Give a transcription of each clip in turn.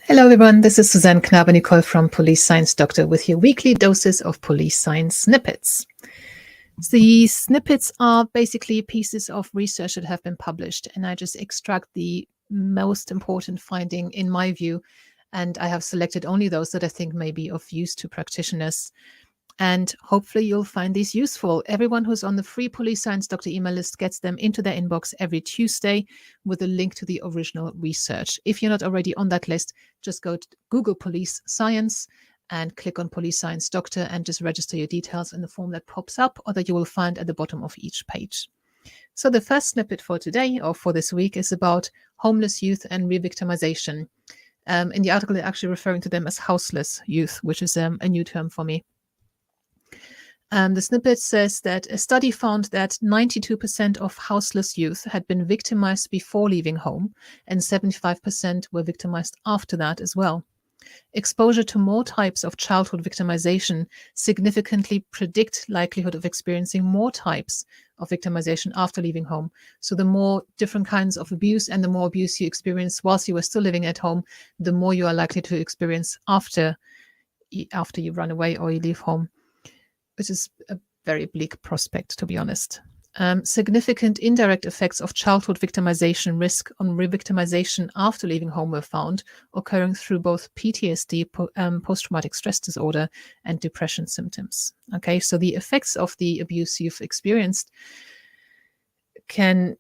Hello everyone, this is Suzanne Knabe-Nicole from Police Science Doctor with your weekly doses of police science snippets. The snippets are basically pieces of research that have been published, and I just extract the most important finding in my view, and I have selected only those that I think may be of use to practitioners. And hopefully you'll find these useful. Everyone who's on the free Police Science Doctor email list gets them into their inbox every Tuesday with a link to the original research. If you're not already on that list, just go to Google Police Science and click on Police Science Doctor and just register your details in the form that pops up or that you will find at the bottom of each page. So the first snippet for today or for this week is about homeless youth and re-victimization. In the article, they're actually referring to them as houseless youth, which is a new term for me. The snippet says that a study found that 92% of houseless youth had been victimized before leaving home, and 75% were victimized after that as well. Exposure to more types of childhood victimization significantly predict likelihood of experiencing more types of victimization after leaving home. So the more different kinds of abuse and the more abuse you experience whilst you were still living at home, the more you are likely to experience after you run away or you leave home, which is a very bleak prospect, to be honest. Significant indirect effects of childhood victimization risk on re-victimization after leaving home were found, occurring through both PTSD, post-traumatic stress disorder, and depression symptoms. Okay, so the effects of the abuse you've experienced can,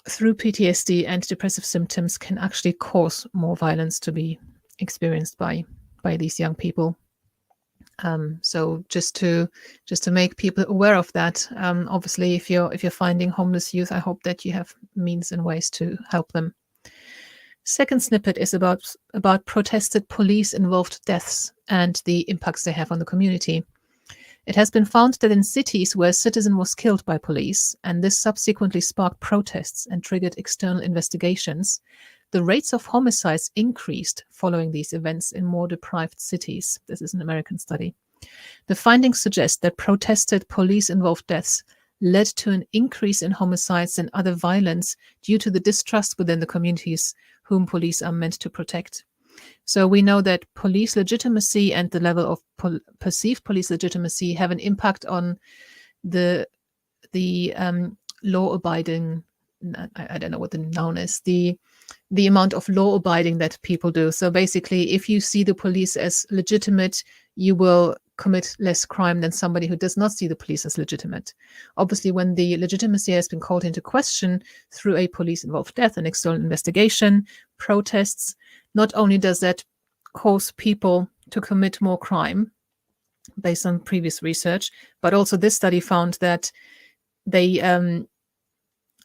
through PTSD and depressive symptoms, can actually cause more violence to be experienced by these young people. So just to make people aware of that, obviously, if you're finding homeless youth, I hope that you have means and ways to help them. Second snippet is about protested police-involved deaths and the impacts they have on the community. It has been found that in cities where a citizen was killed by police, and this subsequently sparked protests and triggered external investigations, the rates of homicides increased following these events in more deprived cities. This is an American study. The findings suggest that protested police-involved deaths led to an increase in homicides and other violence due to the distrust within the communities whom police are meant to protect. So we know that police legitimacy and the level of perceived police legitimacy have an impact on the law-abiding, I don't know what the noun is, the amount of law abiding that people do. So basically, if you see the police as legitimate, you will commit less crime than somebody who does not see the police as legitimate. Obviously, when the legitimacy has been called into question through a police-involved death, an external investigation, protests, not only does that cause people to commit more crime based on previous research, but also this study found that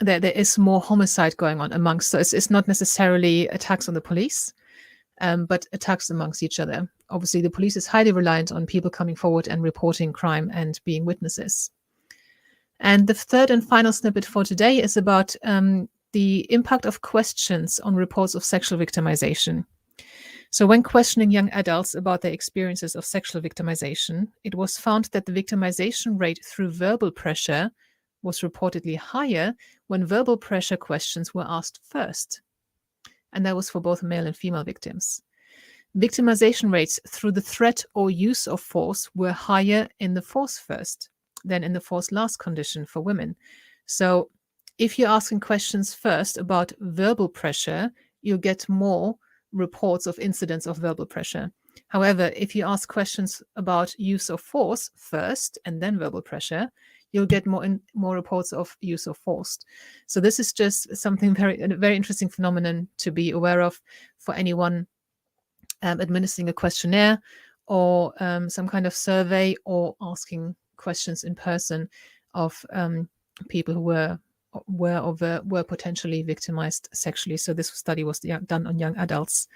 there is more homicide going on amongst. So it's not necessarily attacks on the police, but attacks amongst each other. Obviously, the police is highly reliant on people coming forward and reporting crime and being witnesses. And the third and final snippet for today is about the impact of questions on reports of sexual victimization. So when questioning young adults about their experiences of sexual victimization, it was found that the victimization rate through verbal pressure was reportedly higher when verbal pressure questions were asked first. And that was for both male and female victims. Victimization rates through the threat or use of force were higher in the force first than in the force last condition for women. So if you're asking questions first about verbal pressure, you'll get more reports of incidents of verbal pressure. However, if you ask questions about use of force first and then verbal pressure, you'll get more reports of use of force. So this is just something a very interesting phenomenon to be aware of for anyone administering a questionnaire or some kind of survey or asking questions in person of people who were potentially victimized sexually. So this study was done on young adults.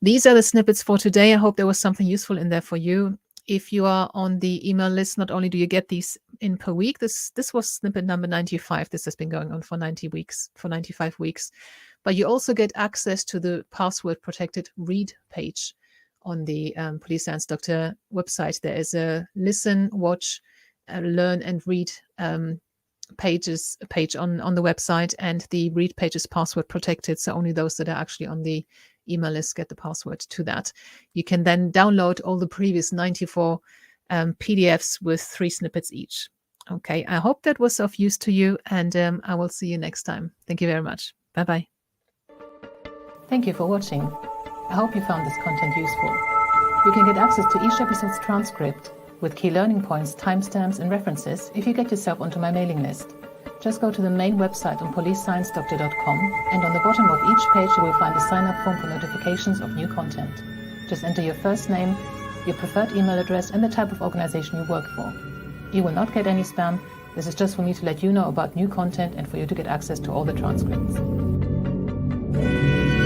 These are the snippets for today. I hope there was something useful in there for you. If you are on the email list, not only do you get these in per week, this was snippet number 95. This has been going on for 95 weeks. But you also get access to the password protected read page on the Police Science Doctor website. There is a listen, watch, learn and read page on the website, and the read page is password protected. So only those that are actually on the email list, get the password to that. You can then download all the previous 94 PDFs with 3 snippets each. Okay, I hope that was of use to you, and I will see you next time. Thank you very much. Bye-bye. Thank you for watching. I hope you found this content useful. You can get access to each episode's transcript with key learning points, timestamps, and references if you get yourself onto my mailing list. Just go to the main website on policesciencedoctor.com, and on the bottom of each page you will find a sign-up form for notifications of new content. Just enter your first name, your preferred email address, and the type of organization you work for. You will not get any spam. This is just for me to let you know about new content and for you to get access to all the transcripts.